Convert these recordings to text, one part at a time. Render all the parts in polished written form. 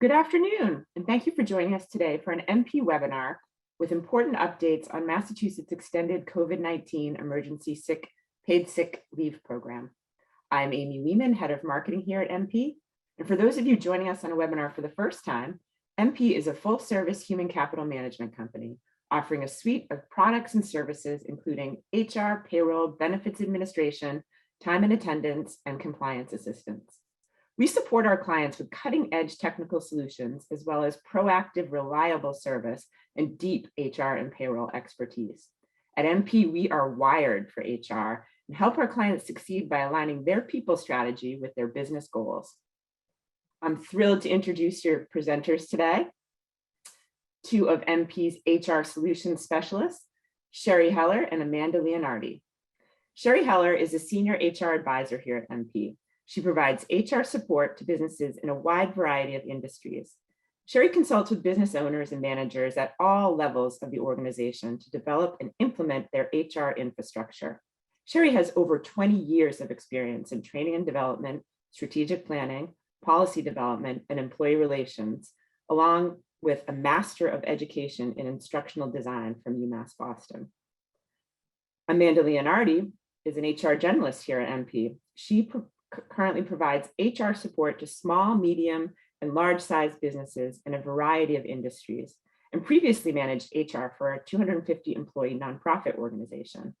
Good afternoon, and thank you for joining us today for an MP webinar with important updates on Massachusetts extended COVID-19 emergency paid sick leave program. I'm Amy Lehman, head of marketing here at MP. And for those of you joining us on a webinar for the first time, MP is a full-service human capital management company offering a suite of products and services, including HR, payroll, benefits administration, time and attendance, and compliance assistance. We support our clients with cutting-edge technical solutions, as well as proactive, reliable service and deep HR and payroll expertise. At MP, we are wired for HR and help our clients succeed by aligning their people strategy with their business goals. I'm thrilled to introduce your presenters today, two of MP's HR solutions specialists, Sheri Heller and Amanda Leonardi. Sheri Heller is a senior HR advisor here at MP. She provides HR support to businesses in a wide variety of industries. Sheri consults with business owners and managers at all levels of the organization to develop and implement their HR infrastructure. Sheri has over 20 years of experience in training and development, strategic planning, policy development, and employee relations, along with a Master of Education in Instructional Design from UMass Boston. Amanda Leonardi is an HR generalist here at MP. She currently provides HR support to small, medium, and large-sized businesses in a variety of industries, and previously managed HR for a 250-employee nonprofit organization.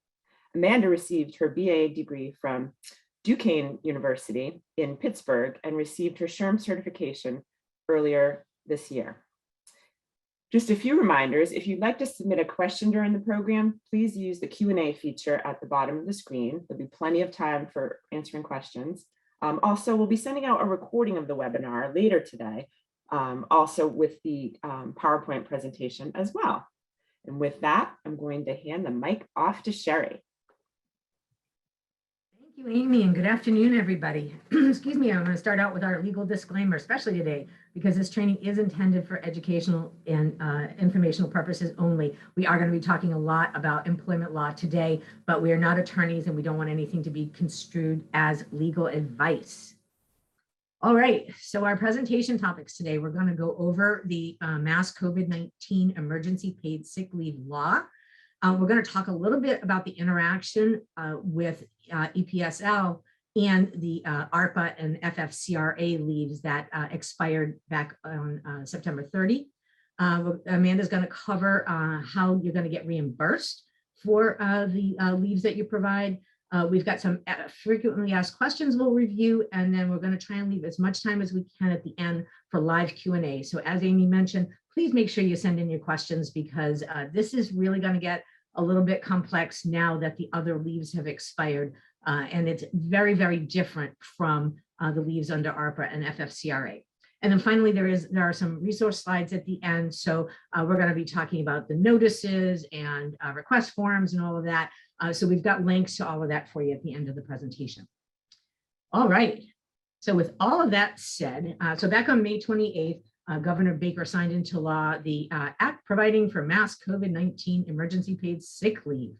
Amanda received her BA degree from Duquesne University in Pittsburgh and received her SHRM certification earlier this year. Just a few reminders: if you'd like to submit a question during the program, please use the Q&A feature at the bottom of the screen. There'll be plenty of time for answering questions. Also, we'll be sending out a recording of the webinar later today, also with the PowerPoint presentation as well. And with that, I'm going to hand the mic off to Sheri. Thank you, Amy, and good afternoon, everybody. Excuse me, I'm going to start out with our legal disclaimer, especially today, because this training is intended for educational and informational purposes only. We are going to be talking a lot about employment law today, but we are not attorneys and we don't want anything to be construed as legal advice. All right, so our presentation topics today, we're going to go over the Mass COVID-19 Emergency Paid Sick Leave Law. We're going to talk a little bit about the interaction with EPSL and the ARPA and FFCRA leaves that expired back on September 30. Amanda's going to cover how you're going to get reimbursed for the leaves that you provide. We've got some frequently asked questions we'll review, and then we're going to try and leave as much time as we can at the end for live Q&A. So as Amy mentioned, please make sure you send in your questions, because this is really going to get a little bit complex now that the other leaves have expired, and it's very, very different from the leaves under ARPA and FFCRA. And then finally, there are some resource slides at the end. So we're going to be talking about the notices and request forms and all of that. So we've got links to all of that for you at the end of the presentation. All right. So with all of that said, so back on May 28th, Governor Baker signed into law the act providing for mass COVID-19 emergency paid sick leave.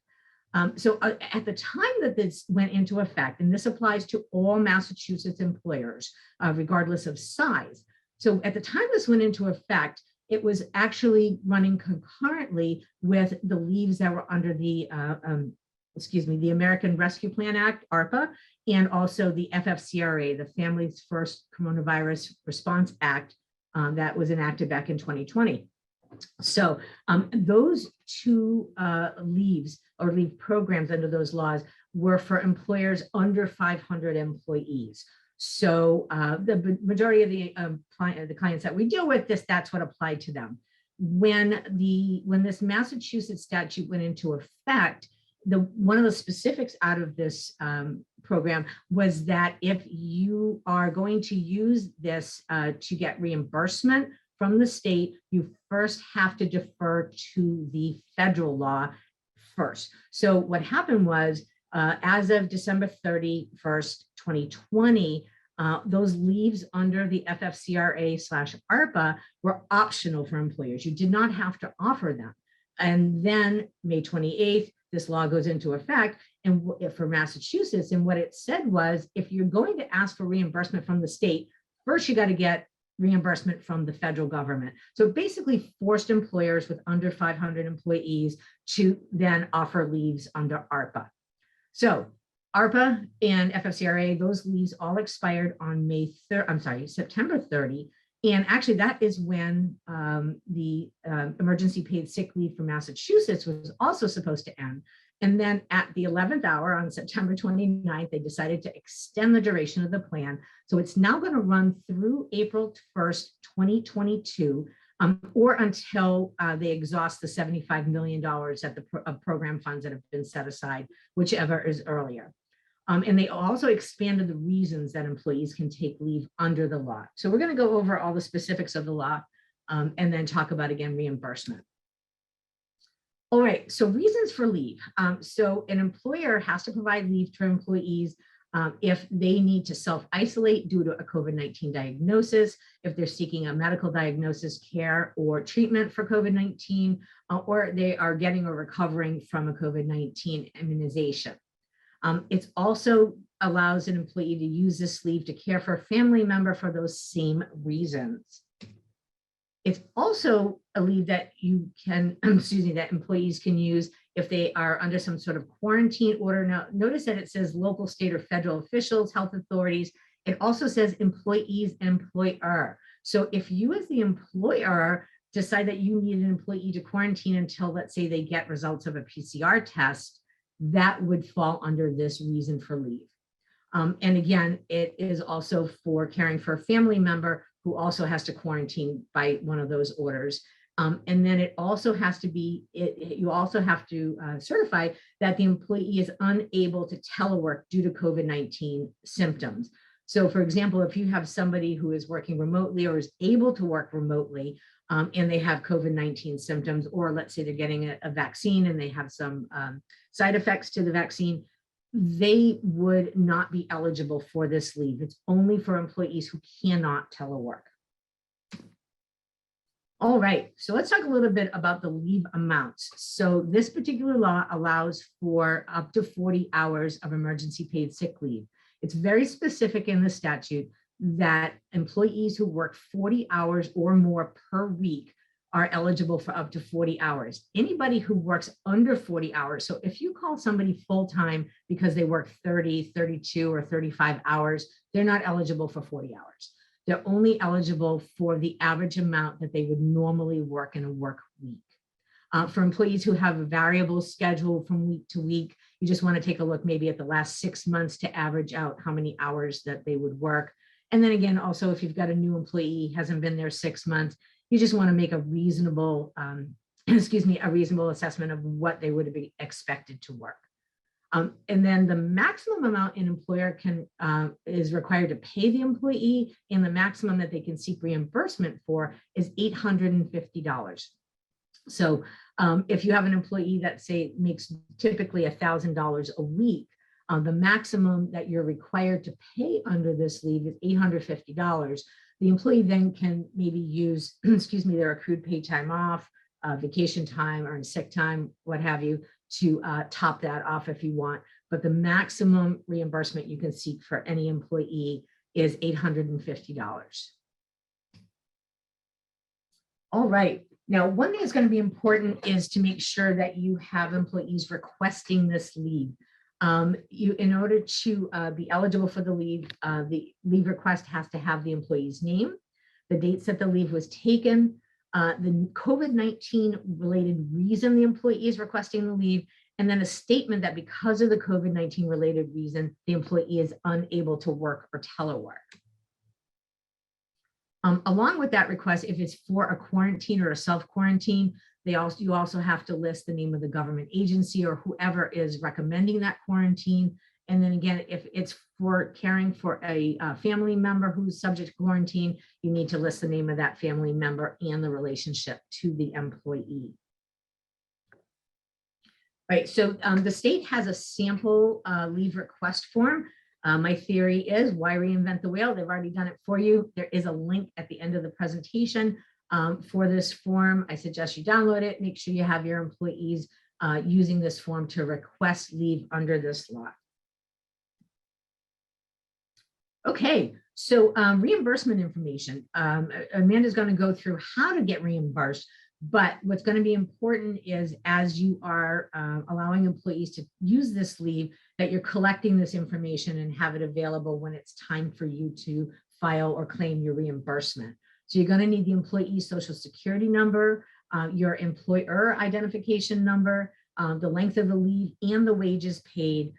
So at the time that this went into effect, and this applies to all Massachusetts employers, regardless of size. So at the time this went into effect, it was actually running concurrently with the leaves that were under the, the American Rescue Plan Act, ARPA, and also the FFCRA, the Families First Coronavirus Response Act, that was enacted back in 2020. So those two leaves or leave programs under those laws were for employers under 500 employees. So the majority of the clients that we deal with, that's what applied to them. When this Massachusetts statute went into effect, one of the specifics out of this program was that if you are going to use this to get reimbursement from the state, you first have to defer to the federal law first. So what happened was, as of December 31st, 2020, those leaves under the FFCRA/ARPA were optional for employers. You did not have to offer them. And then May 28th, this law goes into effect, and for Massachusetts, and what it said was, if you're going to ask for reimbursement from the state, first you got to get reimbursement from the federal government. So it basically forced employers with under 500 employees to then offer leaves under ARPA. So ARPA and FFCRA, those leaves all expired on September 30. And actually that is when the emergency paid sick leave for Massachusetts was also supposed to end. And then at the 11th hour on September 29th, they decided to extend the duration of the plan. So it's now going to run through April 1st, 2022, or until they exhaust the $75 million of program funds that have been set aside, whichever is earlier. And they also expanded the reasons that employees can take leave under the law. So we're going to go over all the specifics of the law and then talk about, again, reimbursement. All right, so reasons for leave. So an employer has to provide leave to employees if they need to self-isolate due to a COVID-19 diagnosis, if they're seeking a medical diagnosis, care, or treatment for COVID-19, or they are getting or recovering from a COVID-19 immunization. It also allows an employee to use this leave to care for a family member for those same reasons. It's also a leave that you can, that employees can use if they are under some sort of quarantine order. Now, notice that it says local, state, or federal officials, health authorities. It also says employees and employer. So if you as the employer decide that you need an employee to quarantine until, let's say, they get results of a PCR test, that would fall under this reason for leave. And again, it is also for caring for a family member who also has to quarantine by one of those orders. And then it also has to be, you also have to certify that the employee is unable to telework due to COVID-19 symptoms. So for example, if you have somebody who is working remotely or is able to work remotely and they have COVID-19 symptoms, or let's say they're getting a vaccine and they have some side effects to the vaccine, they would not be eligible for this leave. It's only for employees who cannot telework. All right, so let's talk a little bit about the leave amounts. So this particular law allows for up to 40 hours of emergency paid sick leave. It's very specific in the statute that employees who work 40 hours or more per week are eligible for up to 40 hours. Anybody who works under 40 hours, so if you call somebody full-time because they work 30, 32, or 35 hours, they're not eligible for 40 hours. They're only eligible for the average amount that they would normally work in a work week. For employees who have a variable schedule from week to week, you just want to take a look maybe at the last 6 months to average out how many hours that they would work. And then again, also, if you've got a new employee, hasn't been there 6 months, you just want to make a reasonable, a reasonable assessment of what they would be expected to work. And then the maximum amount an employer can is required to pay the employee, and the maximum that they can seek reimbursement for is $850. So if you have an employee that, say, makes typically $1,000 a week, the maximum that you're required to pay under this leave is $850. The employee then can maybe use, their accrued paid time off, vacation time, or sick time, what have you, to top that off if you want. But the maximum reimbursement you can seek for any employee is $850. All right. Now, one thing that's going to be important is to make sure that you have employees requesting this leave. In order to be eligible for the leave request has to have the employee's name, the dates that the leave was taken, the COVID-19 related reason the employee is requesting the leave, and then a statement that because of the COVID-19 related reason, the employee is unable to work or telework. Along with that request, if it's for a quarantine or a self-quarantine, you also have to list the name of the government agency or whoever is recommending that quarantine. And then again, if it's for caring for a family member who's subject to quarantine, you need to list the name of that family member and the relationship to the employee. Right, so the state has a sample leave request form. My theory is, why reinvent the wheel? They've already done it for you. There is a link at the end of the presentation for this form. I suggest you download it. Make sure you have your employees using this form to request leave under this law. Okay, So reimbursement information, Amanda's going to go through how to get reimbursed, but what's going to be important is as you are allowing employees to use this leave, that you're collecting this information and have it available when it's time for you to file or claim your reimbursement. So you're going to need the employee social security number, your employer identification number, the length of the leave and the wages paid,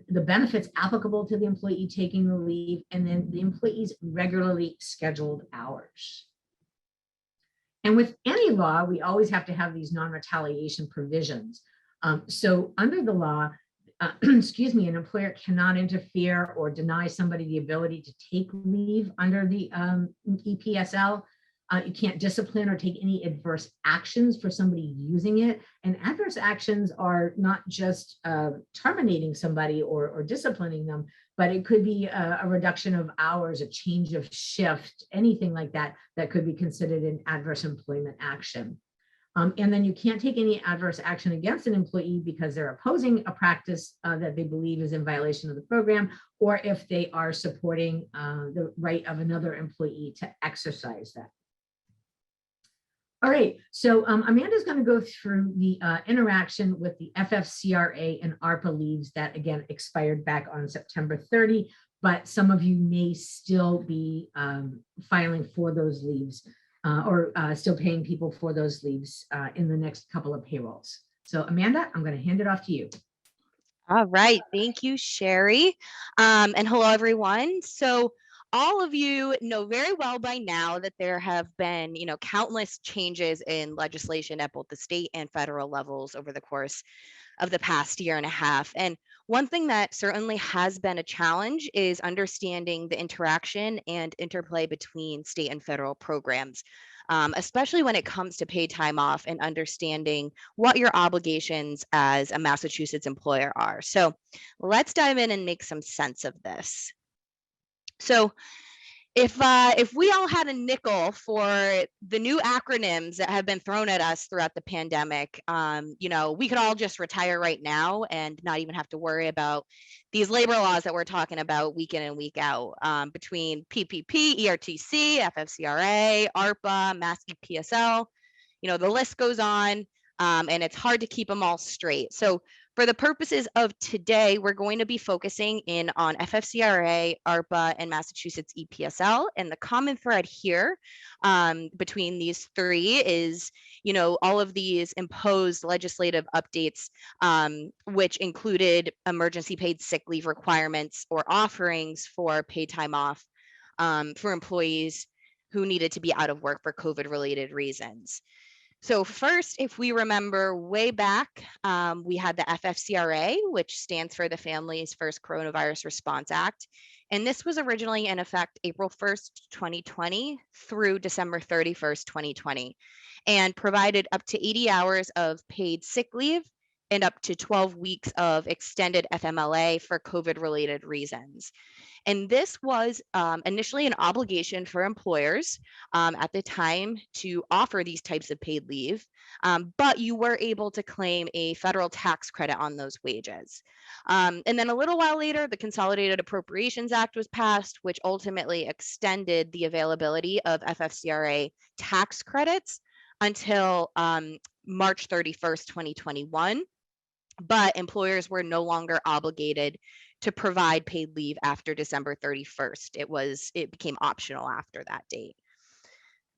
the benefits applicable to the employee taking the leave, and then the employee's regularly scheduled hours. And with any law, we always have to have these non-retaliation provisions. So under the law, excuse me, an employer cannot interfere or deny somebody the ability to take leave under the EPSL. You can't discipline or take any adverse actions for somebody using it. And adverse actions are not just terminating somebody or disciplining them, but it could be a reduction of hours, a change of shift, anything like that, that could be considered an adverse employment action. And then you can't take any adverse action against an employee because they're opposing a practice that they believe is in violation of the program, or if they are supporting the right of another employee to exercise that. All right, so Amanda's going to go through the interaction with the FFCRA and ARPA leaves that, again, expired back on September 30, but some of you may still be filing for those leaves or still paying people for those leaves in the next couple of payrolls. So Amanda, I'm going to hand it off to you. All right, thank you, Sheri. And hello, everyone. So all of you know very well by now that there have been, countless changes in legislation at both the state and federal levels over the course of the past year and a half. And one thing that certainly has been a challenge is understanding the interaction and interplay between state and federal programs, especially when it comes to paid time off and understanding what your obligations as a Massachusetts employer are. So let's dive in and make some sense of this. So if we all had a nickel for the new acronyms that have been thrown at us throughout the pandemic, we could all just retire right now and not even have to worry about these labor laws that we're talking about week in and week out, between PPP, ERTC, FFCRA, ARPA, Mass EPSL, the list goes on, and it's hard to keep them all straight. So for the purposes of today, we're going to be focusing in on FFCRA, ARPA, and Massachusetts EPSL. And the common thread here between these three is, all of these imposed legislative updates, which included emergency paid sick leave requirements or offerings for paid time off for employees who needed to be out of work for COVID-related reasons. So first, if we remember way back, we had the FFCRA, which stands for the Families First Coronavirus Response Act. And this was originally in effect April 1st, 2020 through December 31st, 2020, and provided up to 80 hours of paid sick leave and up to 12 weeks of extended FMLA for COVID-related reasons. And this was initially an obligation for employers at the time to offer these types of paid leave, but you were able to claim a federal tax credit on those wages. And then a little while later, the Consolidated Appropriations Act was passed, which ultimately extended the availability of FFCRA tax credits until March 31st, 2021. But employers were no longer obligated to provide paid leave after December 31st. It became optional after that date.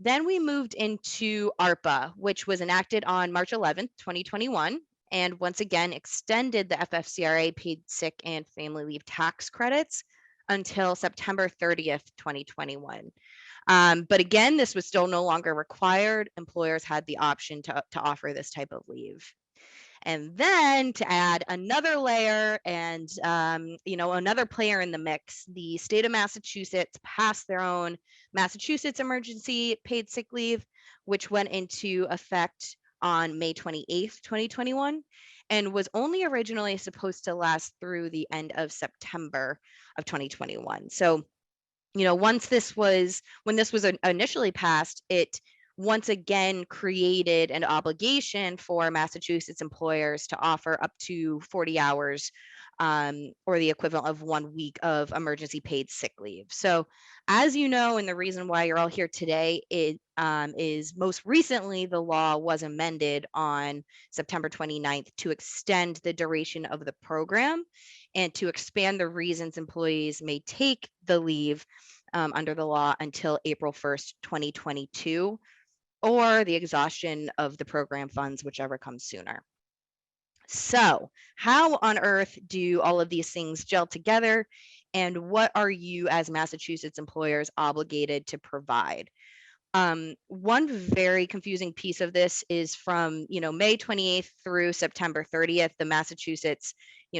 Then we moved into ARPA, which was enacted on March 11th, 2021, and once again extended the FFCRA paid sick and family leave tax credits until September 30th, 2021. But again, this was still no longer required. Employers had the option to offer this type of leave. And then to add another layer and, another player in the mix, the state of Massachusetts passed their own Massachusetts emergency paid sick leave, which went into effect on May 28th, 2021, and was only originally supposed to last through the end of September of 2021. So, when this was initially passed, it once again created an obligation for Massachusetts employers to offer up to 40 hours or the equivalent of 1 week of emergency paid sick leave. So as you know, and the reason why you're all here today, it is most recently the law was amended on September 29th to extend the duration of the program and to expand the reasons employees may take the leave under the law until April 1st, 2022, or the exhaustion of the program funds, whichever comes sooner. So how on earth do all of these things gel together, and what are you as Massachusetts employers obligated to provide? One very confusing piece of this is from, May 28th through September 30th, the Massachusetts,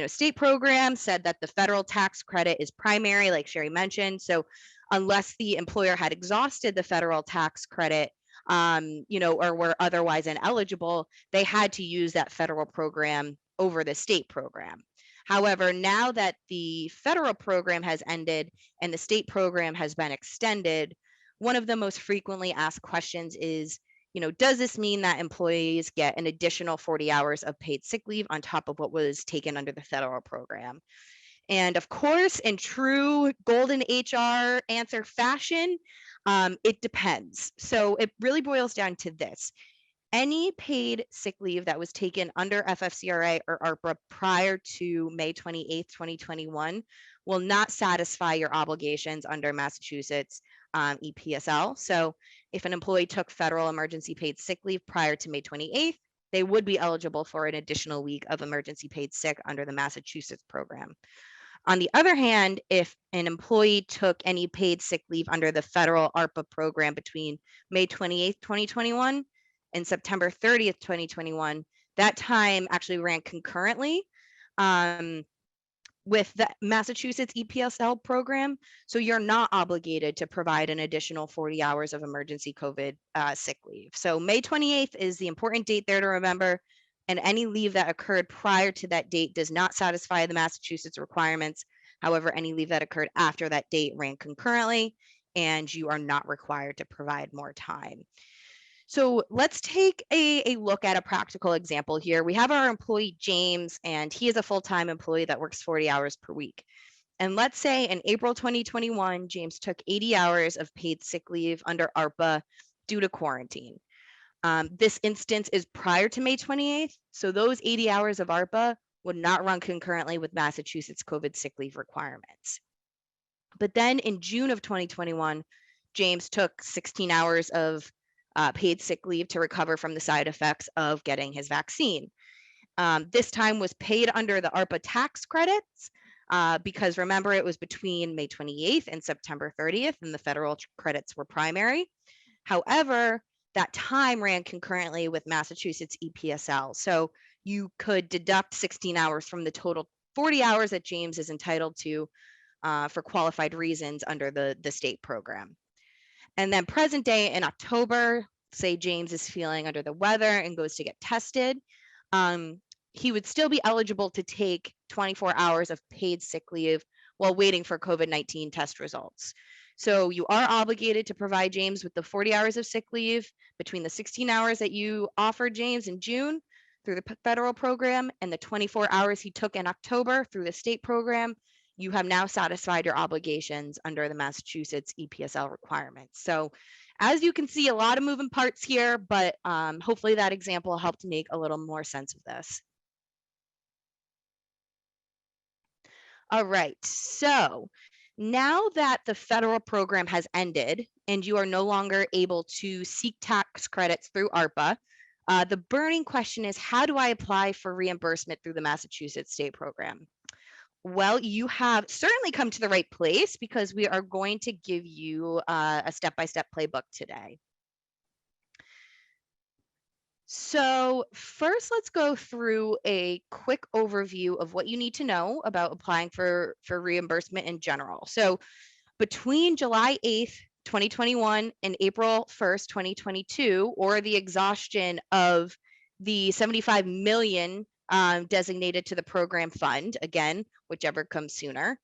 state program said that the federal tax credit is primary, like Sheri mentioned. So unless the employer had exhausted the federal tax credit, or were otherwise ineligible, they had to use that federal program over the state program. However, now that the federal program has ended and the state program has been extended, one of the most frequently asked questions is, does this mean that employees get an additional 40 hours of paid sick leave on top of what was taken under the federal program? And of course, in true golden HR answer fashion, it depends. So it really boils down to this. Any paid sick leave that was taken under FFCRA or ARPA prior to May 28th, 2021 will not satisfy your obligations under Massachusetts EPSL. So if an employee took federal emergency paid sick leave prior to May 28th, they would be eligible for an additional week of emergency paid sick under the Massachusetts program. On the other hand, if an employee took any paid sick leave under the federal ARPA program between May 28th, 2021 and September 30th, 2021, that time actually ran concurrently with the Massachusetts EPSL program. So you're not obligated to provide an additional 40 hours of emergency COVID sick leave. So May 28th is the important date there to remember. And any leave that occurred prior to that date does not satisfy the Massachusetts requirements. However, any leave that occurred after that date ran concurrently, and you are not required to provide more time. So let's take a look at a practical example here. We have our employee, James, and he is a full-time employee that works 40 hours per week. And let's say in April 2021, James took 80 hours of paid sick leave under ARPA due to quarantine. This instance is prior to May 28th, so those 80 hours of ARPA would not run concurrently with Massachusetts COVID sick leave requirements. But then in June of 2021, James took 16 hours of paid sick leave to recover from the side effects of getting his vaccine. This time was paid under the ARPA tax credits because remember, it was between May 28th and September 30th, and the federal credits were primary. However, that time ran concurrently with Massachusetts EPSL. So you could deduct 16 hours from the total 40 hours that James is entitled to for qualified reasons under the state program. And then present day in October, say James is feeling under the weather and goes to get tested, he would still be eligible to take 24 hours of paid sick leave while waiting for COVID-19 test results. So you are obligated to provide James with the 40 hours of sick leave between the 16 hours that you offered James in June through the federal program and the 24 hours he took in October through the state program. You have now satisfied your obligations under the Massachusetts EPSL requirements. So as you can see, a lot of moving parts here, but hopefully that example helped make a little more sense of this. All right, so now that the federal program has ended and you are no longer able to seek tax credits through ARPA, the burning question is, how do I apply for reimbursement through the Massachusetts state program? Well, you have certainly come to the right place because we are going to give you a step-by-step playbook today. So first, let's go through a quick overview of what you need to know about applying for reimbursement in general. So between July 8th, 2021 and April 1st, 2022, or the exhaustion of the 75 million designated to the program fund, again, whichever comes sooner,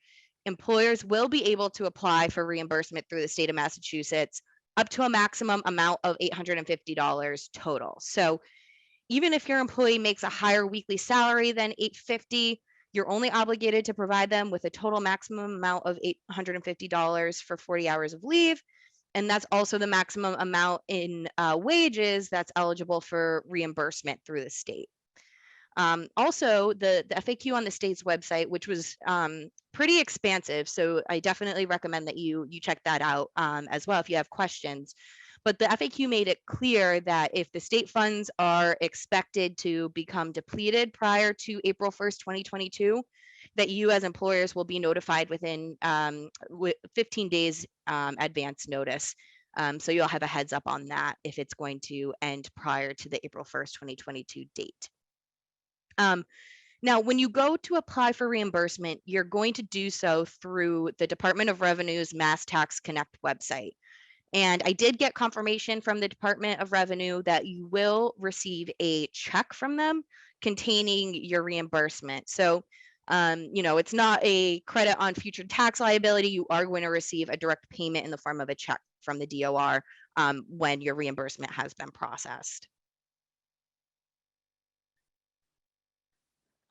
employers will be able to apply for reimbursement through the state of Massachusetts up to a maximum amount of $850 total. So even if your employee makes a higher weekly salary than $850, You're only obligated to provide them with a total maximum amount of $850 for 40 hours of leave. And that's also the maximum amount in wages that's eligible for reimbursement through the state. Also, the FAQ on the state's website, which was pretty expansive, so I definitely recommend that you check that out as well if you have questions. But the FAQ made it clear that if the state funds are expected to become depleted prior to April 1st, 2022, that you as employers will be notified within 15 days advance notice. So you'll have a heads up on that if it's going to end prior to the April 1st, 2022 date. Now, when you go to apply for reimbursement, you're going to do so through the Department of Revenue's MassTaxConnect website. And I did get confirmation from the Department of Revenue that you will receive a check from them containing your reimbursement. So, it's not a credit on future tax liability. You are going to receive a direct payment in the form of a check from the DOR when your reimbursement has been processed.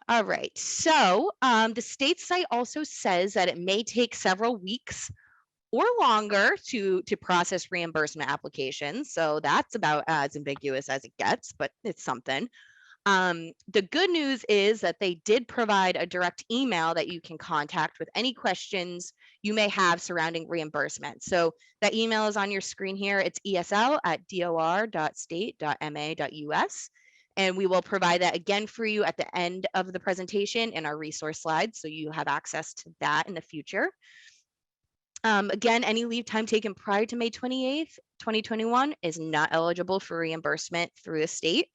All right, so the state site also says that it may take several weeks or longer to process reimbursement applications. So that's about as ambiguous as it gets, but it's something. The good news is that they did provide a direct email that you can contact with any questions you may have surrounding reimbursement. So that email is on your screen here. It's esl@dor.state.ma.us. And we will provide that again for you at the end of the presentation in our resource slides, so you have access to that in the future. Again, any leave time taken prior to May 28th, 2021 is not eligible for reimbursement through the state.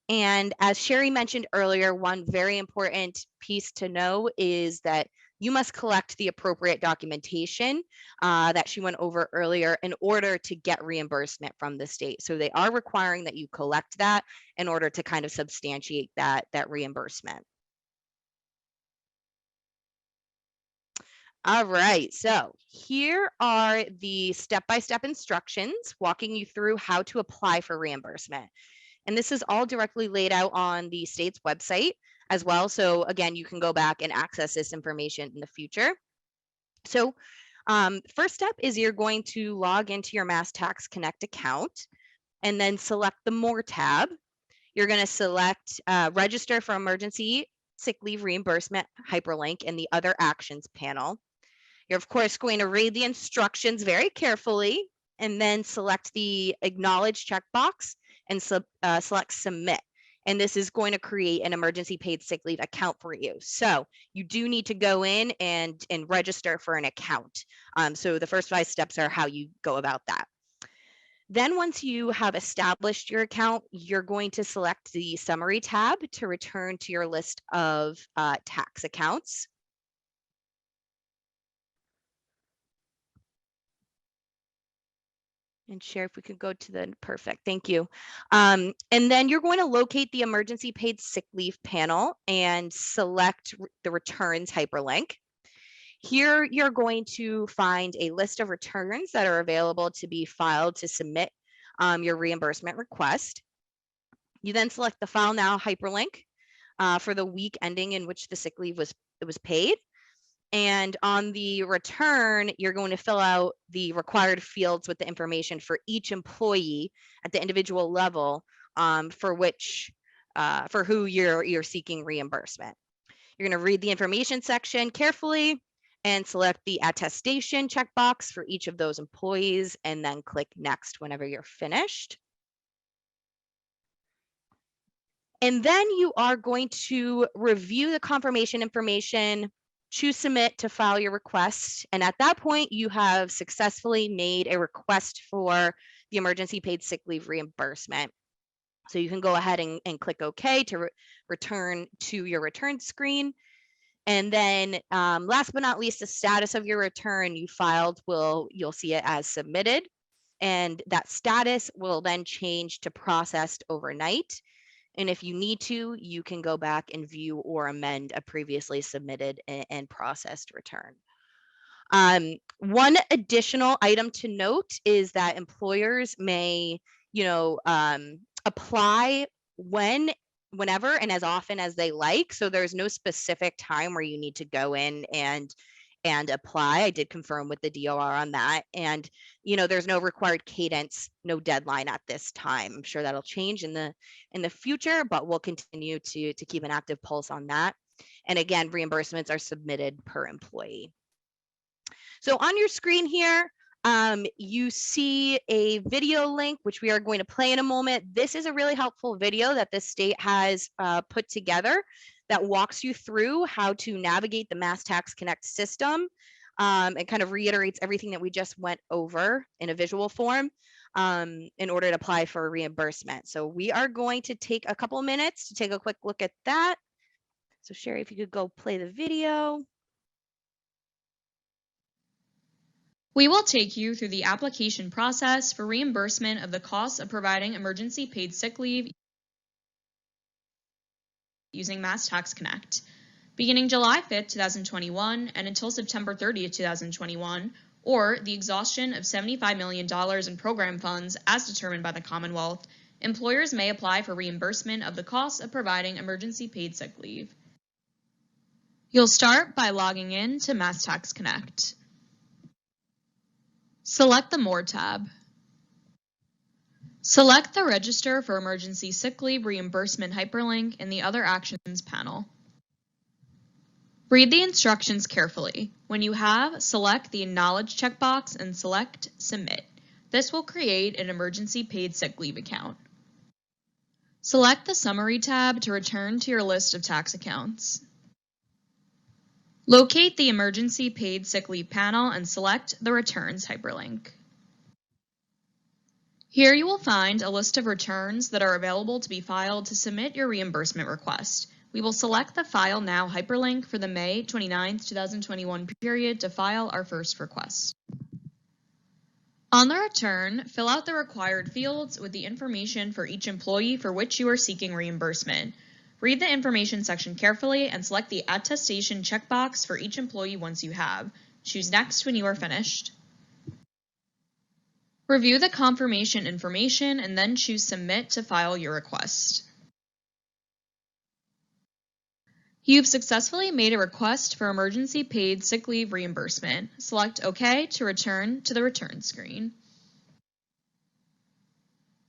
And as Sheri mentioned earlier, one very important piece to know is that you must collect the appropriate documentation that she went over earlier in order to get reimbursement from the state. So they are requiring that you collect that in order to kind of substantiate that reimbursement. All right, so here are the step-by-step instructions walking you through how to apply for reimbursement. And this is all directly laid out on the state's website as well. So again, you can go back and access this information in the future. So first step is you're going to log into your MassTaxConnect account and then select the More tab. You're going to select Register for Emergency Sick Leave Reimbursement hyperlink in the Other Actions panel. You're, of course, going to read the instructions very carefully and then select the Acknowledge checkbox and select Submit. And this is going to create an emergency paid sick leave account for you. So you do need to go in and register for an account. So the first 5 steps are how you go about that. Then once you have established your account, you're going to select the Summary tab to return to your list of tax accounts. And share if we could go to the perfect, thank you. And then you're going to locate the emergency paid sick leave panel and select the returns hyperlink. Here you're going to find a list of returns that are available to be filed to submit your reimbursement request. You then select the File Now hyperlink for the week ending in which the sick leave was paid. And on the return, you're going to fill out the required fields with the information for each employee at the individual level for who you're seeking reimbursement. You're going to read the information section carefully and select the attestation checkbox for each of those employees and then click Next whenever you're finished. And then you are going to review the confirmation information, choose Submit to file your request. And at that point, you have successfully made a request for the emergency paid sick leave reimbursement. So you can go ahead and click OK to return to your return screen. And then last but not least, the status of your return you filed you'll see it as submitted. And that status will then change to processed overnight. And if you need to, you can go back and view or amend a previously submitted and processed return. One additional item to note is that employers may, apply when whenever and as often as they like. So there's no specific time where you need to go in and apply. I did confirm with the DOR on that. And, there's no required cadence, no deadline at this time. I'm sure that'll change in the future, but we'll continue to keep an active pulse on that. And again, reimbursements are submitted per employee. So on your screen here, you see a video link, which we are going to play in a moment. This is a really helpful video that the state has put together that walks you through how to navigate the MassTaxConnect system, and kind of reiterates everything that we just went over in a visual form in order to apply for a reimbursement. So we are going to take a couple minutes to take a quick look at that. So Sheri, if you could go play the video. We will take you through the application process for reimbursement of the costs of providing emergency paid sick leave using MassTaxConnect. Beginning July 5th, 2021 and until September 30th, 2021, or the exhaustion of $75 million in program funds as determined by the Commonwealth, employers may apply for reimbursement of the costs of providing emergency paid sick leave. You'll start by logging in to MassTaxConnect. Select the More tab. Select the Register for Emergency Sick Leave Reimbursement hyperlink in the Other Actions panel. Read the instructions carefully. When you have, select the Acknowledge checkbox and select Submit. This will create an emergency paid sick leave account. Select the Summary tab to return to your list of tax accounts. Locate the Emergency Paid Sick Leave panel and select the Returns hyperlink. Here you will find a list of returns that are available to be filed to submit your reimbursement request. We will select the File Now hyperlink for the May 29, 2021 period to file our first request. On the return, fill out the required fields with the information for each employee for which you are seeking reimbursement. Read the information section carefully and select the attestation checkbox for each employee once you have. Choose Next when you are finished. Review the confirmation information and then choose Submit to file your request. You've successfully made a request for emergency paid sick leave reimbursement. Select OK to return to the return screen.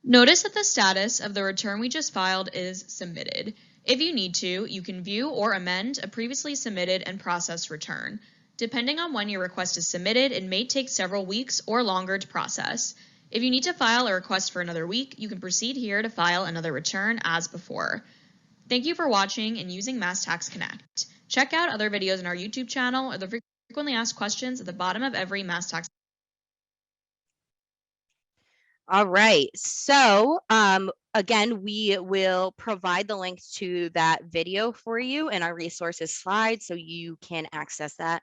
Notice that the status of the return we just filed is submitted. If you need to, you can view or amend a previously submitted and processed return. Depending on when your request is submitted, it may take several weeks or longer to process. If you need to file a request for another week, you can proceed here to file another return as before. Thank you for watching and using MassTaxConnect. Check out other videos in our YouTube channel or the frequently asked questions at the bottom of every MassTax. All right, so again, we will provide the links to that video for you in our resources slide so you can access that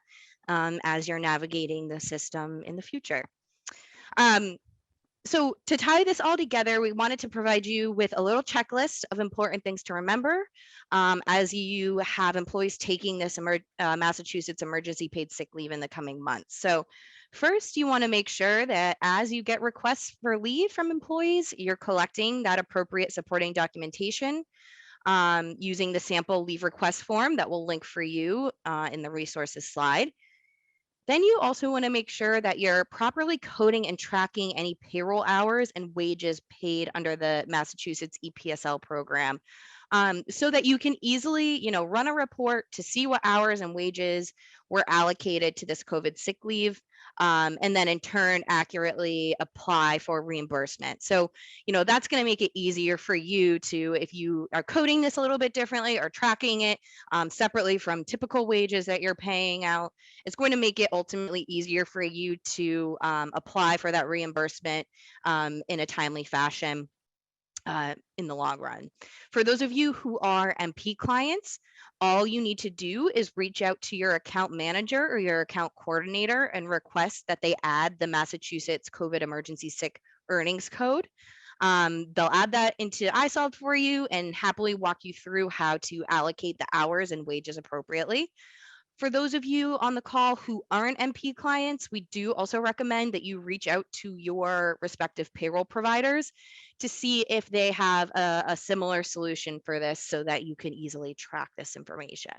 as you're navigating the system in the future. So to tie this all together, we wanted to provide you with a little checklist of important things to remember as you have employees taking this Massachusetts emergency paid sick leave in the coming months. So first, you want to make sure that as you get requests for leave from employees, you're collecting that appropriate supporting documentation using the sample leave request form that we'll link for you in the resources slide. Then you also want to make sure that you're properly coding and tracking any payroll hours and wages paid under the Massachusetts EPSL program so that you can easily, run a report to see what hours and wages were allocated to this COVID sick leave, and then in turn accurately apply for reimbursement. So, that's going to make it easier for you to, if you are coding this a little bit differently or tracking it separately from typical wages that you're paying out, it's going to make it ultimately easier for you to apply for that reimbursement in a timely fashion in the long run. For those of you who are MP clients, all you need to do is reach out to your account manager or your account coordinator and request that they add the Massachusetts COVID emergency sick earnings code. They'll add that into iSolved for you and happily walk you through how to allocate the hours and wages appropriately. For those of you on the call who aren't MP clients, we do also recommend that you reach out to your respective payroll providers to see if they have a similar solution for this so that you can easily track this information.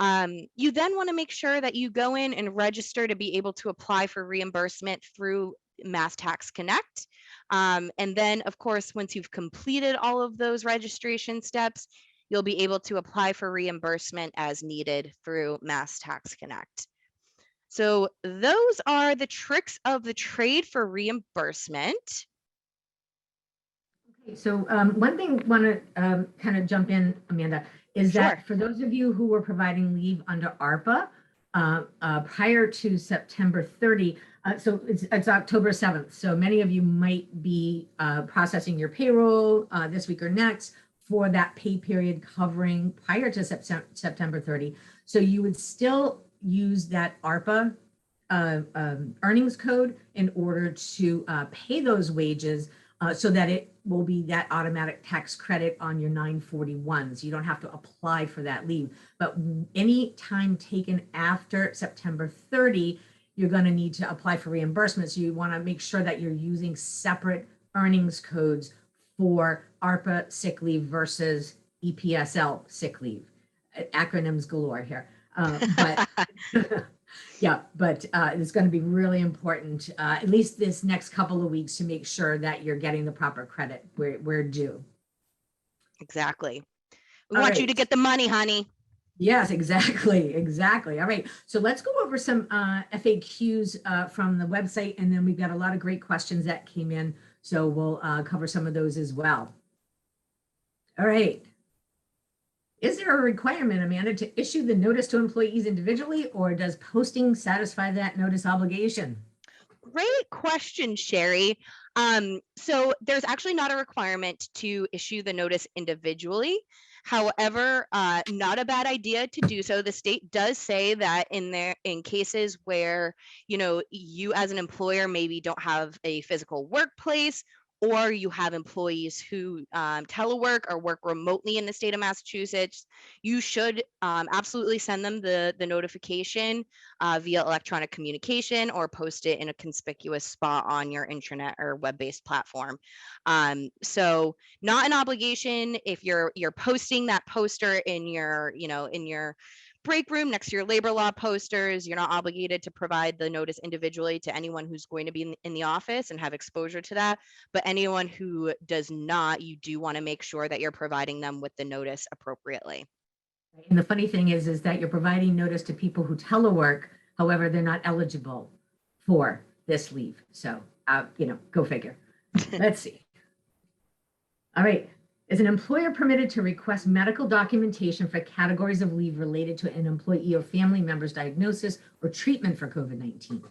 You then want to make sure that you go in and register to be able to apply for reimbursement through MassTaxConnect. And then, of course, once you've completed all of those registration steps, you'll be able to apply for reimbursement as needed through MassTaxConnect. So those are the tricks of the trade for reimbursement. Okay, so one thing I want to kind of jump in, Amanda, is Sure. that for those of you who were providing leave under ARPA prior to September 30, so it's October 7th. So many of you might be processing your payroll this week or next for that pay period covering prior to September 30. So you would still use that ARPA earnings code in order to pay those wages so that it will be that automatic tax credit on your 941s. You don't have to apply for that leave. But any time taken after September 30, you're going to need to apply for reimbursement. So you want to make sure that you're using separate earnings codes for ARPA sick leave versus EPSL sick leave. Acronyms galore here. But yeah, but it's going to be really important, at least this next couple of weeks, to make sure that you're getting the proper credit where due. Exactly. We want you to get the money, honey. Yes, exactly. Exactly. All right. So let's go over some FAQs from the website, and then we've got a lot of great questions that came in. So we'll cover some of those as well. All right. Is there a requirement, Amanda, to issue the notice to employees individually, or does posting satisfy that notice obligation? Great question, Sheri. So there's actually not a requirement to issue the notice individually. However, not a bad idea to do so. The state does say that in cases where, you know, you as an employer maybe don't have a physical workplace, or you have employees who telework or work remotely in the state of Massachusetts, you should absolutely send them the notification via electronic communication or post it in a conspicuous spot on your intranet or web-based platform. So not an obligation if you're posting that poster in your, you know, in your break room next to your labor law posters. You're not obligated to provide the notice individually to anyone who's going to be in the office and have exposure to that. But anyone who does not, you do want to make sure that you're providing them with the notice appropriately. And the funny thing is that you're providing notice to people who telework. However, they're not eligible for this leave. So, you know, go figure. Let's see. All right. Is an employer permitted to request medical documentation for categories of leave related to an employee or family member's diagnosis or treatment for COVID-19?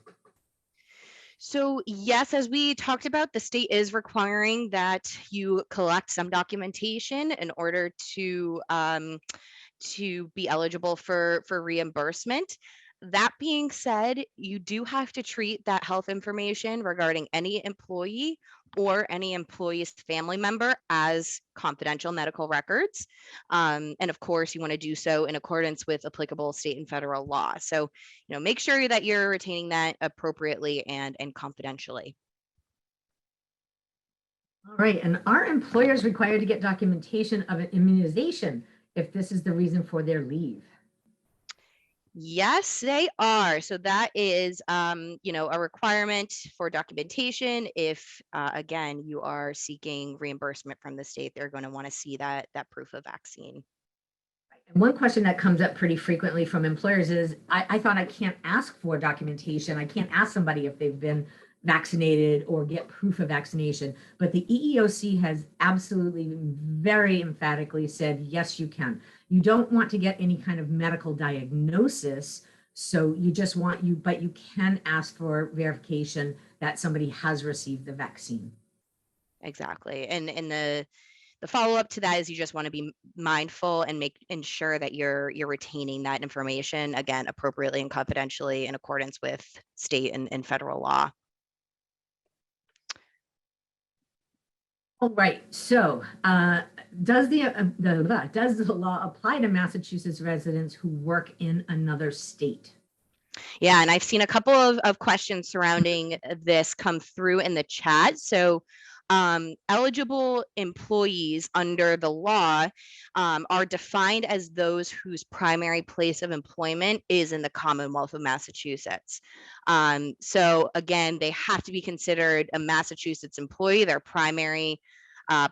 So yes, as we talked about, the state is requiring that you collect some documentation in order to be eligible for reimbursement. That being said, you do have to treat that health information regarding any employee or any employee's family member as confidential medical records. And of course, you want to do so in accordance with applicable state and federal law. So, you know, make sure that you're retaining that appropriately and confidentially. All right. And are employers required to get documentation of an immunization if this is the reason for their leave? Yes, they are. So that is, you know, a requirement for documentation. If, again, you are seeking reimbursement from the state, they're going to want to see that proof of vaccine. And one question that comes up pretty frequently from employers is, I thought I can't ask for documentation. I can't ask somebody if they've been vaccinated or get proof of vaccination. But the EEOC has absolutely very emphatically said, yes, you can. You don't want to get any kind of medical diagnosis. So you just want but you can ask for verification that somebody has received the vaccine. Exactly. And the follow-up to that is you just want to be mindful and ensure that you're retaining that information, again, appropriately and confidentially in accordance with state and federal law. All right. So does the law apply to Massachusetts residents who work in another state? Yeah, and I've seen a couple of questions surrounding this come through in the chat. So eligible employees under the law are defined as those whose primary place of employment is in the Commonwealth of Massachusetts. So again, they have to be considered a Massachusetts employee. Their primary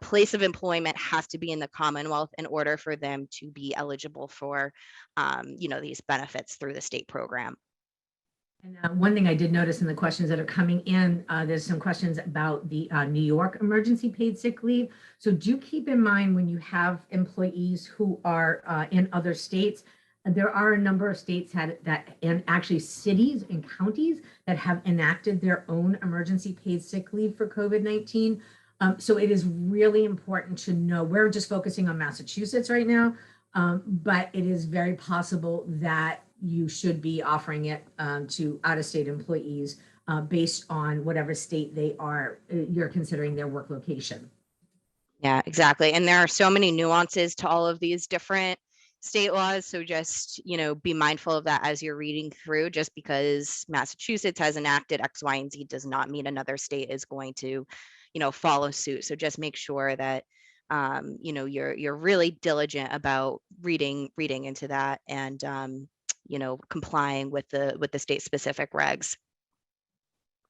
place of employment has to be in the Commonwealth in order for them to be eligible for, these benefits through the state program. And one thing I did notice in the questions that are coming in, there's some questions about the New York emergency paid sick leave. So do keep in mind when you have employees who are in other states, there are a number of states and actually cities and counties that have enacted their own emergency paid sick leave for COVID-19. So it is really important to know, we're just focusing on Massachusetts right now, but it is very possible that you should be offering it to out-of-state employees based on whatever state you're considering their work location. Yeah, exactly. And there are so many nuances to all of these different state laws. So just, be mindful of that as you're reading through. Just because Massachusetts has enacted X, Y, and Z does not mean another state is going to, follow suit. So just make sure that you're really diligent about reading into that and complying with the state specific regs.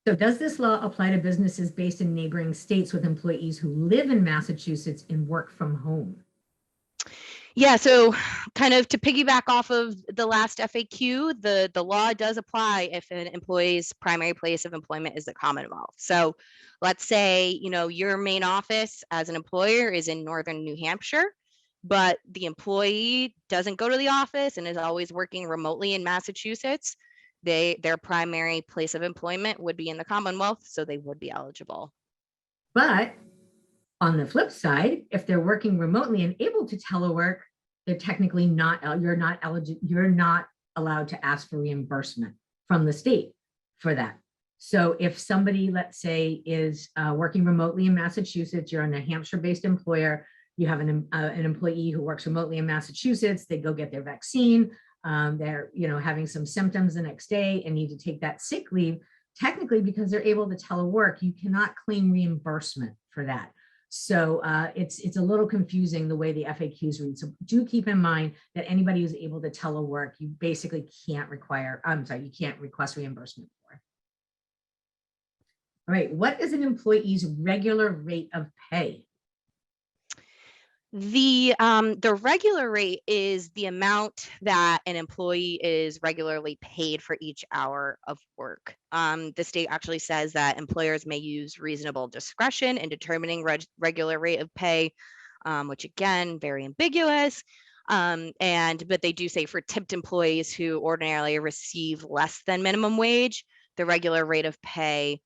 So does this law apply to businesses based in neighboring states with employees who live in Massachusetts and work from home? Yeah, so kind of to piggyback off of the last FAQ, the law does apply if an employee's primary place of employment is the Commonwealth. So let's say, your main office as an employer is in northern New Hampshire, but the employee doesn't go to the office and is always working remotely in Massachusetts. Their primary place of employment would be in the Commonwealth, so they would be eligible. But on the flip side, if they're working remotely and able to telework, they're technically you're not allowed to ask for reimbursement from the state for that. So if somebody, let's say, is working remotely in Massachusetts, you're a New Hampshire-based employer, you have an employee who works remotely in Massachusetts, they go get their vaccine, they're having some symptoms the next day and need to take that sick leave. Technically, because they're able to telework, you cannot claim reimbursement for that. So it's a little confusing the way the FAQs read. So do keep in mind that anybody who's able to telework, you basically can't you can't request reimbursement for. All right, what is an employee's regular rate of pay? The regular rate is the amount that an employee is regularly paid for each hour of work. The state actually says that employers may use reasonable discretion in determining regular rate of pay, which again, very ambiguous. But they do say for tipped employees who ordinarily receive less than minimum wage, the regular rate of pay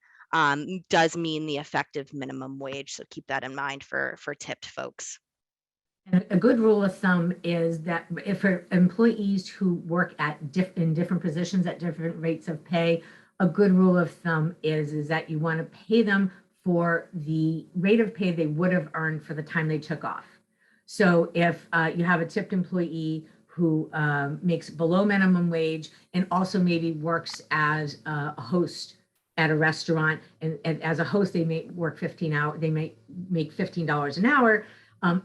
does mean the effective minimum wage. So keep that in mind for tipped folks. And a good rule of thumb is that if for employees who work in different positions at different rates of pay, a good rule of thumb is that you want to pay them for the rate of pay they would have earned for the time they took off. So if you have a tipped employee who makes below minimum wage and also maybe works as a host at a restaurant, and as a host, they may work 15 hours, they may make $15 an hour.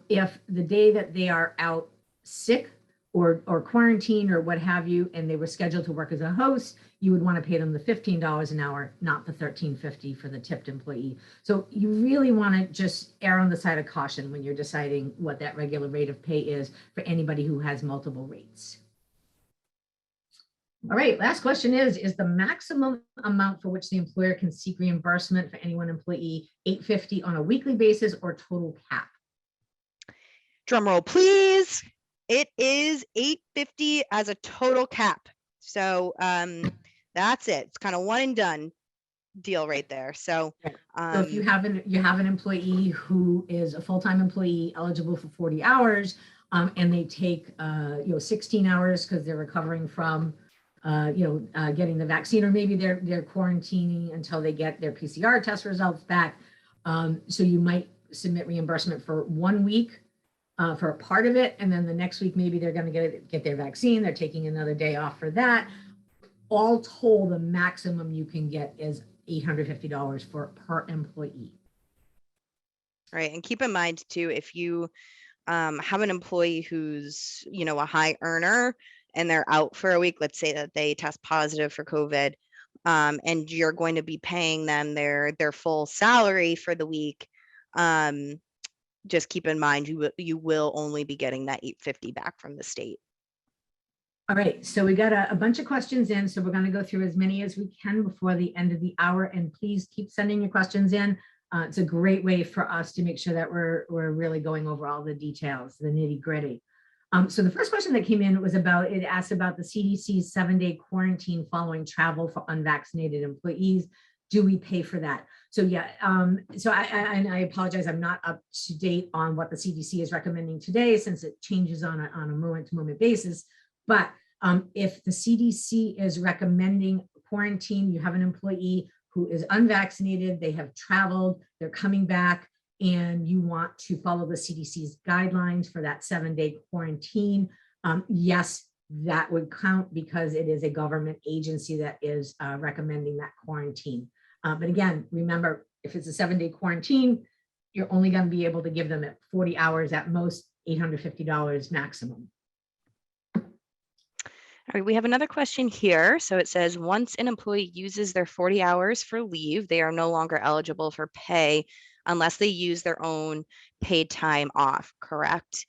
If the day that they are out sick or quarantined or what have you, and they were scheduled to work as a host, you would want to pay them the $15 an hour, not the $13.50 for the tipped employee. So you really want to just err on the side of caution when you're deciding what that regular rate of pay is for anybody who has multiple rates. All right, last question is the maximum amount for which the employer can seek reimbursement for any one employee $850 on a weekly basis or total cap? Drum roll, please. It is $850 as a total cap. So that's it. It's kind of one and done deal right there. So, so if you have an employee who is a full-time employee eligible for 40 hours, and they take 16 hours because they're recovering from getting the vaccine, or maybe they're quarantining until they get their PCR test results back. So you might submit reimbursement for 1 week for a part of it, and then the next week maybe they're going to get their vaccine, they're taking another day off for that. All told, the maximum you can get is $850 per employee. Right, and keep in mind too, if you have an employee who's, a high earner and they're out for a week, let's say that they test positive for COVID, and you're going to be paying them their full salary for the week, just keep in mind you will only be getting that $850 back from the state. All right, so we got a bunch of questions in, so we're going to go through as many as we can before the end of the hour, and please keep sending your questions in. It's a great way for us to make sure that we're really going over all the details, the nitty gritty. So the first question that came in was it asked about the CDC's 7-day quarantine following travel for unvaccinated employees. Do we pay for that? So yeah, so I apologize, I'm not up to date on what the CDC is recommending today, since it changes on a moment-to-moment basis. But if the CDC is recommending quarantine, you have an employee who is unvaccinated, they have traveled, they're coming back, and you want to follow the CDC's guidelines for that 7-day quarantine, yes, that would count because it is a government agency that is recommending that quarantine. But again, remember, if it's a 7-day quarantine, you're only going to be able to give them at 40 hours at most, $850 maximum. All right, we have another question here. So it says, once an employee uses their 40 hours for leave, they are no longer eligible for pay unless they use their own paid time off, correct?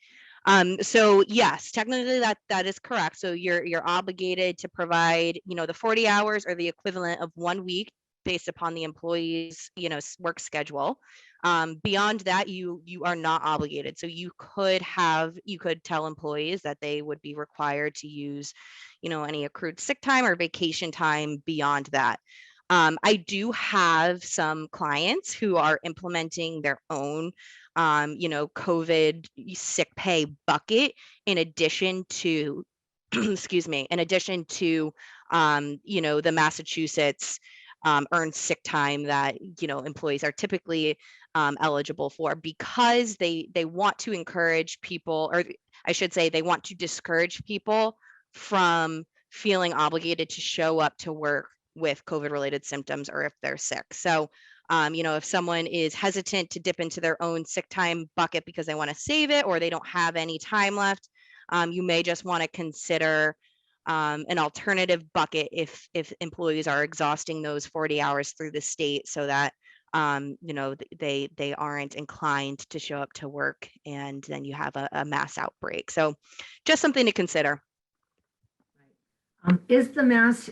So yes, technically that is correct. So you're obligated to provide, the 40 hours or the equivalent of 1 week based upon the employee's, work schedule. Beyond that, you are not obligated. So you could tell employees that they would be required to use, any accrued sick time or vacation time beyond that. I do have some clients who are implementing their own, COVID sick pay bucket in addition to, excuse me, in addition to, the Massachusetts earned sick time that, employees are typically eligible for, because they want to encourage people, or I should say they want to discourage people from feeling obligated to show up to work with COVID-related symptoms or if they're sick. So, if someone is hesitant to dip into their own sick time bucket because they want to save it or they don't have any time left, you may just want to consider an alternative bucket if employees are exhausting those 40 hours through the state, so that they aren't inclined to show up to work and then you have a mass outbreak. So just something to consider. Is the Mass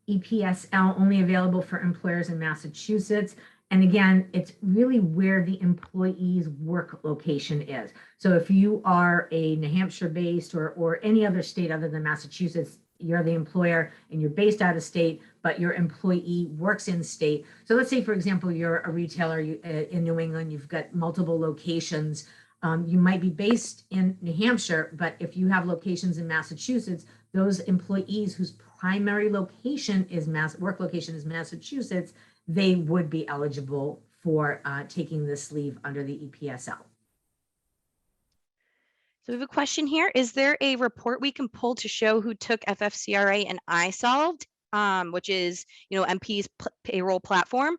EPSL only available for employers in Massachusetts? And again, it's really where the employee's work location is. So if you are a New Hampshire based or any other state other than Massachusetts, you're the employer and you're based out of state, but your employee works in state. So let's say, for example, you're a retailer in New England, you've got multiple locations. You might be based in New Hampshire, but if you have locations in Massachusetts, those employees whose primary location is work location is Massachusetts, they would be eligible for taking this leave under the EPSL. So we have a question here. Is there a report we can pull to show who took FFCRA and iSolved, which is, MP's payroll platform?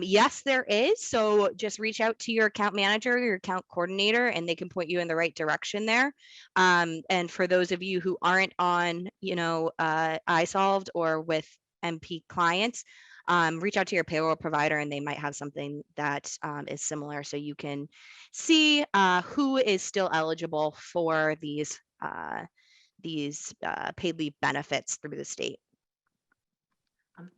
Yes, there is. So just reach out to your account manager, your account coordinator, and they can point you in the right direction there. And for those of you who aren't on, iSolved or with MP clients, reach out to your payroll provider and they might have something that is similar, so you can see who is still eligible for these paid leave benefits through the state.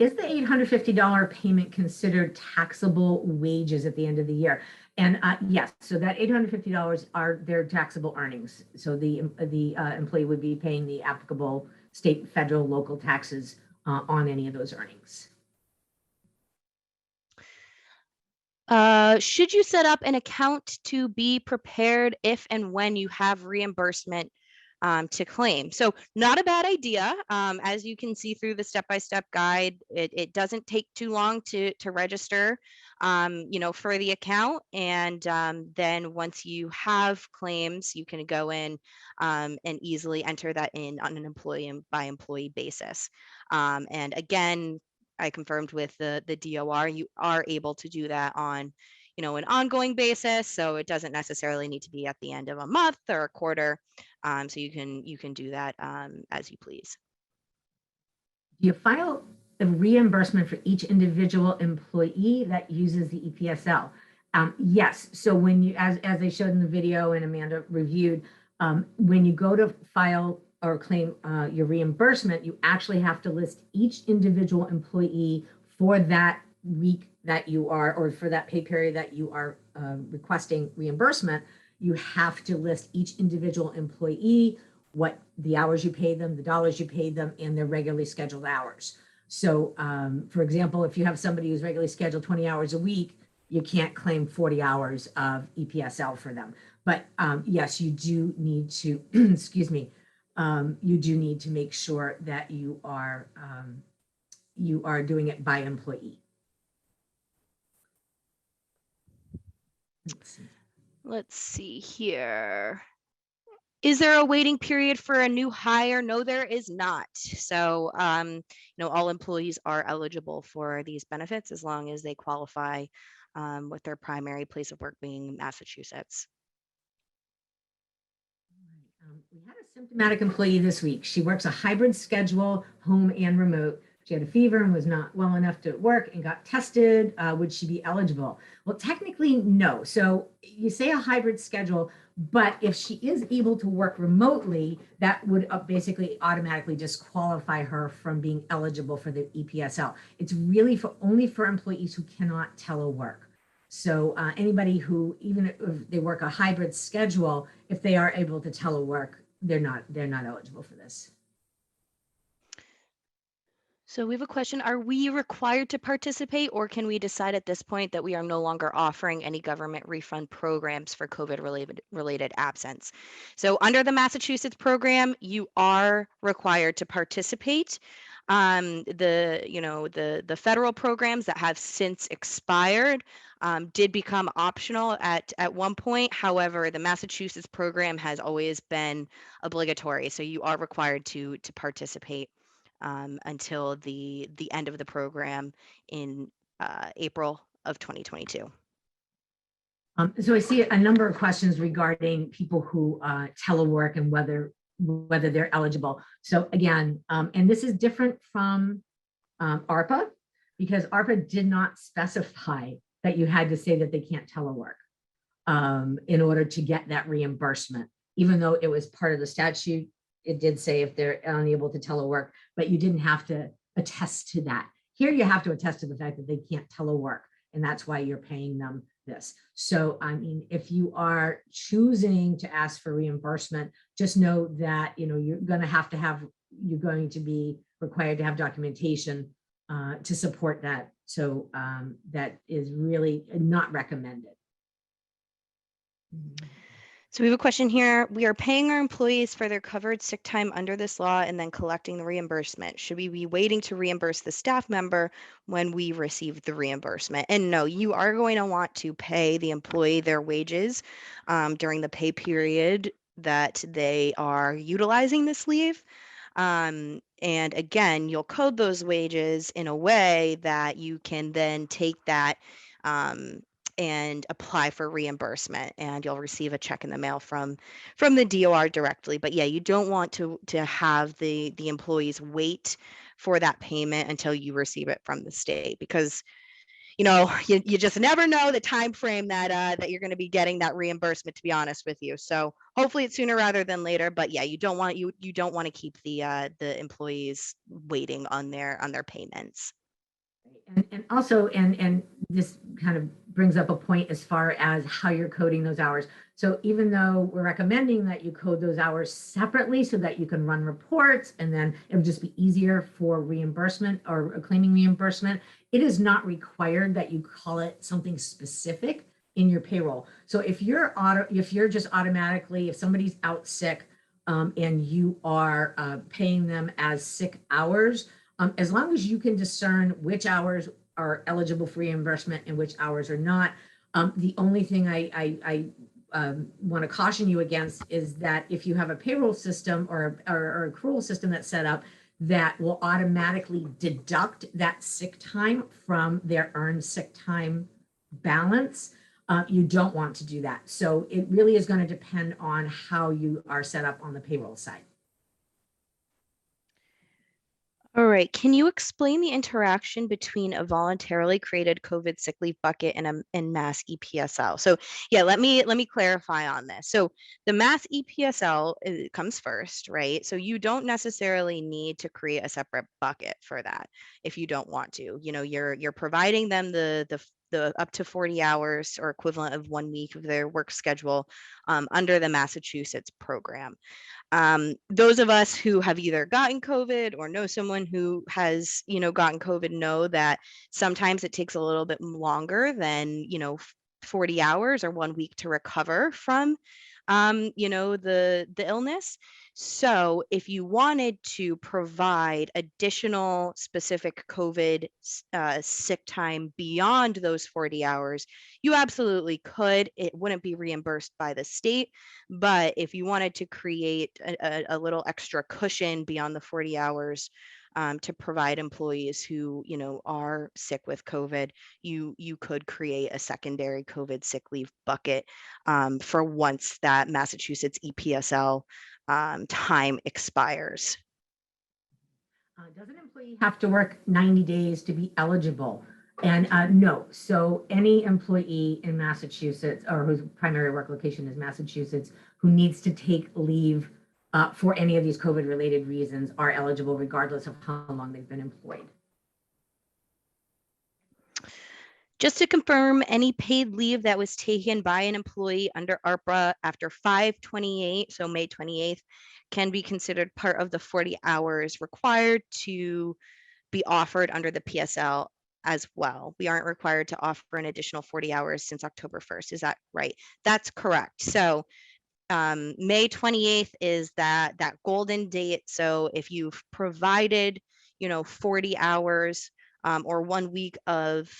Is the $850 payment considered taxable wages at the end of the year? And yes, so that $850 are their taxable earnings. So the employee would be paying the applicable state, federal, local taxes on any of those earnings. Should you set up an account to be prepared if and when you have reimbursement to claim. So not a bad idea. As you can see through the step-by-step guide, it doesn't take too long to register, for the account. And then once you have claims, you can go in and easily enter that in on an employee by employee basis. And again, I confirmed with the DOR, you are able to do that on an ongoing basis. So it doesn't necessarily need to be at the end of a month or a quarter. So you can do that as you please. Do you file a reimbursement for each individual employee that uses the EPSL? Yes. So when you, as I showed in the video and Amanda reviewed, when you go to file or claim your reimbursement, you actually have to list each individual employee for that week that you are, or for that pay period that you are requesting reimbursement. You have to list each individual employee, what the hours you pay them, the dollars you paid them, and their regularly scheduled hours. So for example, if you have somebody who's regularly scheduled 20 hours a week, you can't claim 40 hours of EPSL for them. But yes, you do need to, excuse me, you do need to make sure that you are doing it by employee. Let's see here. Is there a waiting period for a new hire? No, there is not. So, all employees are eligible for these benefits as long as they qualify with their primary place of work being Massachusetts. We had a symptomatic employee this week. She works a hybrid schedule, home and remote. She had a fever and was not well enough to work and got tested. Would she be eligible? Well, technically, no. So you say a hybrid schedule, but if she is able to work remotely, that would basically automatically disqualify her from being eligible for the EPSL. It's really only for employees who cannot telework. So anybody who, even if they work a hybrid schedule, if they are able to telework, they're not eligible for this. So we have a question. Are we required to participate, or can we decide at this point that we are no longer offering any government refund programs for COVID-related absence? So under the Massachusetts program, you are required to participate. The federal programs that have since expired did become optional at one point. However, the Massachusetts program has always been obligatory. So you are required to participate until the end of the program in April of 2022. So I see a number of questions regarding people who telework and whether they're eligible. So again, and this is different from ARPA, because ARPA did not specify that you had to say that they can't telework in order to get that reimbursement, even though it was part of the statute. It did say if they're unable to telework, but you didn't have to attest to that. Here you have to attest to the fact that they can't telework, and that's why you're paying them this. So, I mean, if you are choosing to ask for reimbursement, just know that, you're going to be required to have documentation to support that. So that is really not recommended. So we have a question here. We are paying our employees for their covered sick time under this law and then collecting the reimbursement. Should we be waiting to reimburse the staff member when we receive the reimbursement? And no, you are going to want to pay the employee their wages during the pay period that they are utilizing this leave. And again, you'll code those wages in a way that you can then take that and apply for reimbursement, and you'll receive a check in the mail from the DOR directly. But yeah, you don't want to have the employees wait for that payment until you receive it from the state, because you just never know the time frame that you're going to be getting that reimbursement, to be honest with you. So hopefully it's sooner rather than later. But yeah, you don't want to keep the employees waiting on their payments. And also, and this kind of brings up a point as far as how you're coding those hours. So even though we're recommending that you code those hours separately so that you can run reports, and then it'll just be easier for reimbursement or claiming reimbursement, it is not required that you call it something specific in your payroll. So if you're just automatically, if somebody's out sick, and you are paying them as sick hours, as long as you can discern which hours are eligible for reimbursement and which hours are not. The only thing I want to caution you against is that if you have a payroll system or accrual system that's set up that will automatically deduct that sick time from their earned sick time balance, you don't want to do that. So it really is going to depend on how you are set up on the payroll side. All right, can you explain the interaction between a voluntarily created COVID sick leave bucket and Mass EPSL? So yeah, let me clarify on this. So the Mass EPSL comes first, right? So you don't necessarily need to create a separate bucket for that if you don't want to. You know, you're providing them the up to 40 hours or equivalent of 1 week of their work schedule under the Massachusetts program. Those of us who have either gotten COVID or know someone who has, gotten COVID know that sometimes it takes a little bit longer than, 40 hours or 1 week to recover from, the illness. So if you wanted to provide additional specific COVID sick time beyond those 40 hours, you absolutely could. It wouldn't be reimbursed by the state. But if you wanted to create a little extra cushion beyond the 40 hours to provide employees who, are sick with COVID, you could create a secondary COVID sick leave bucket for once that Massachusetts EPSL time expires. Does an employee have to work 90 days to be eligible? And no, so any employee in Massachusetts or whose primary work location is Massachusetts who needs to take leave for any of these COVID related reasons are eligible regardless of how long they've been employed. Just to confirm, any paid leave that was taken by an employee under ARPA after 5/28, so May 28th, can be considered part of the 40 hours required to be offered under the PSL as well. We aren't required to offer an additional 40 hours since October 1st. Is that right? That's correct. So May 28th is that golden date. So if you've provided, 40 hours or 1 week of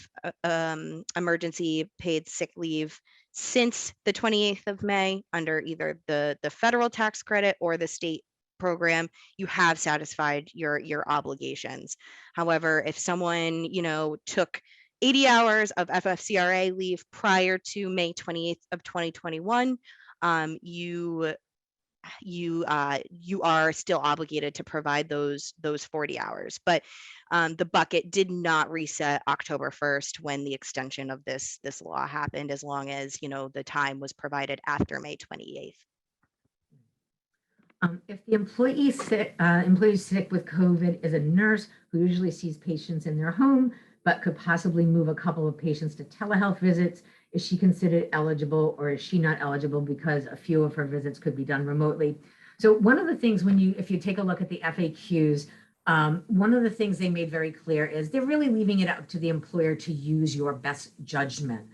emergency paid sick leave since the 28th of May under either the federal tax credit or the state program, you have satisfied your obligations. However, if someone, took 80 hours of FFCRA leave prior to May 28th of 2021, you are still obligated to provide those 40 hours. But the bucket did not reset October 1st when the extension of this law happened, as long as the time was provided after May 28th. If the employee sick with COVID is a nurse who usually sees patients in their home, but could possibly move a couple of patients to telehealth visits, is she considered eligible, or is she not eligible because a few of her visits could be done remotely? So one of the things if you take a look at the FAQs, one of the things they made very clear is they're really leaving it up to the employer to use your best judgment.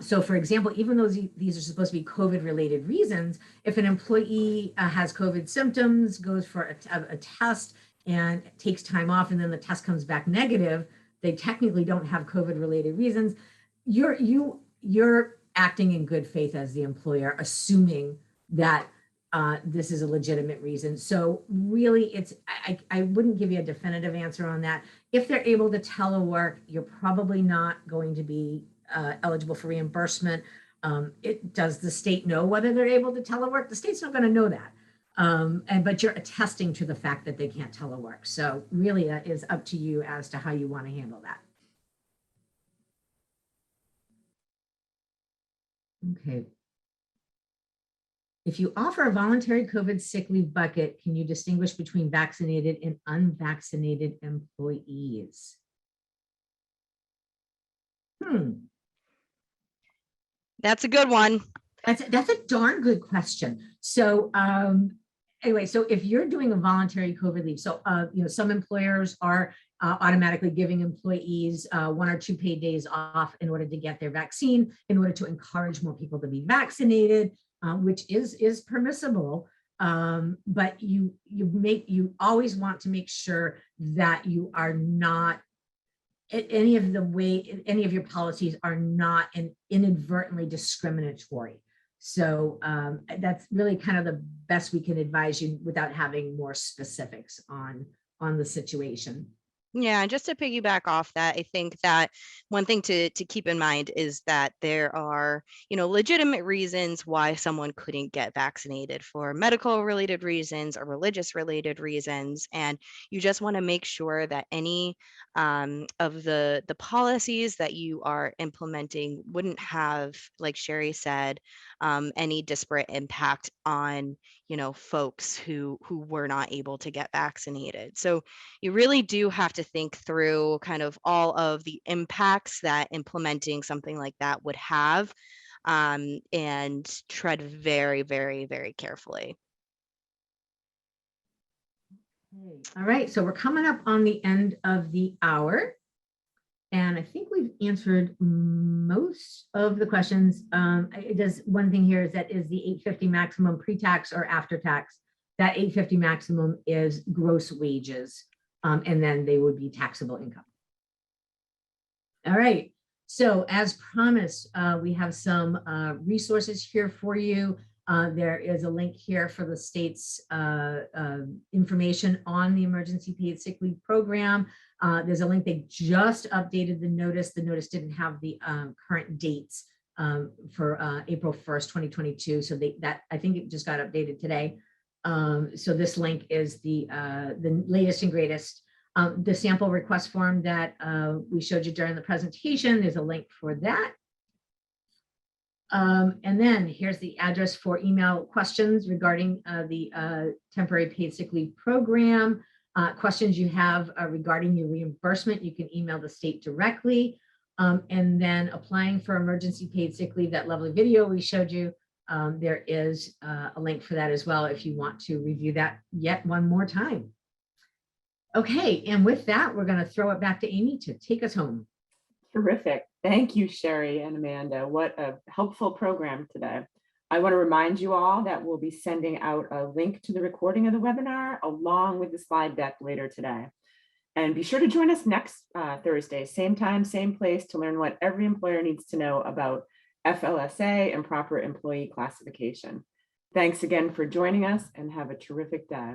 So for example, even though these are supposed to be COVID related reasons, if an employee has COVID symptoms, goes for a test and takes time off, and then the test comes back negative, they technically don't have COVID related reasons. You're acting in good faith as the employer, assuming that this is a legitimate reason. So really, I wouldn't give you a definitive answer on that. If they're able to telework, you're probably not going to be eligible for reimbursement. Does the state know whether they're able to telework? The state's not going to know that. But you're attesting to the fact that they can't telework. So really that is up to you as to how you want to handle that. Okay. If you offer a voluntary COVID sick leave bucket, can you distinguish between vaccinated and unvaccinated employees? That's a good one. That's a darn good question. So anyway, so if you're doing a voluntary COVID leave, so some employers are automatically giving employees 1 or 2 paid days off in order to get their vaccine, in order to encourage more people to be vaccinated, which is permissible. But you always want to make sure that you are not any of your policies are not inadvertently discriminatory. So that's really kind of the best we can advise you without having more specifics on the situation. Yeah, and just to piggyback off that, I think that one thing to keep in mind is that there are, legitimate reasons why someone couldn't get vaccinated for medical related reasons or religious related reasons. And you just want to make sure that any of the policies that you are implementing wouldn't have, like Sheri said, any disparate impact on, folks who were not able to get vaccinated. So you really do have to think through kind of all of the impacts that implementing something like that would have, and tread very, very, very carefully. All right, so we're coming up on the end of the hour. And I think we've answered most of the questions. One thing here is that is the $850 maximum pre-tax or after tax? That $850 maximum is gross wages, and then they would be taxable income. All right, so as promised, we have some resources here for you. There is a link here for the state's information on the emergency paid sick leave program. There's a link. They just updated the notice. The notice didn't have the current dates for April 1st, 2022. So I think it just got updated today. So this link is the latest and greatest. The sample request form that we showed you during the presentation, there's a link for that. And then here's the address for email questions regarding the temporary paid sick leave program. Questions you have regarding your reimbursement, you can email the state directly. And then applying for emergency paid sick leave, that lovely video we showed you, there is a link for that as well if you want to review that yet one more time. Okay, and with that, we're going to throw it back to Amy to take us home. Terrific. Thank you, Sheri and Amanda. What a helpful program today. I want to remind you all that we'll be sending out a link to the recording of the webinar along with the slide deck later today. And be sure to join us next Thursday, same time, same place, to learn what every employer needs to know about FLSA and proper employee classification. Thanks again for joining us and have a terrific day.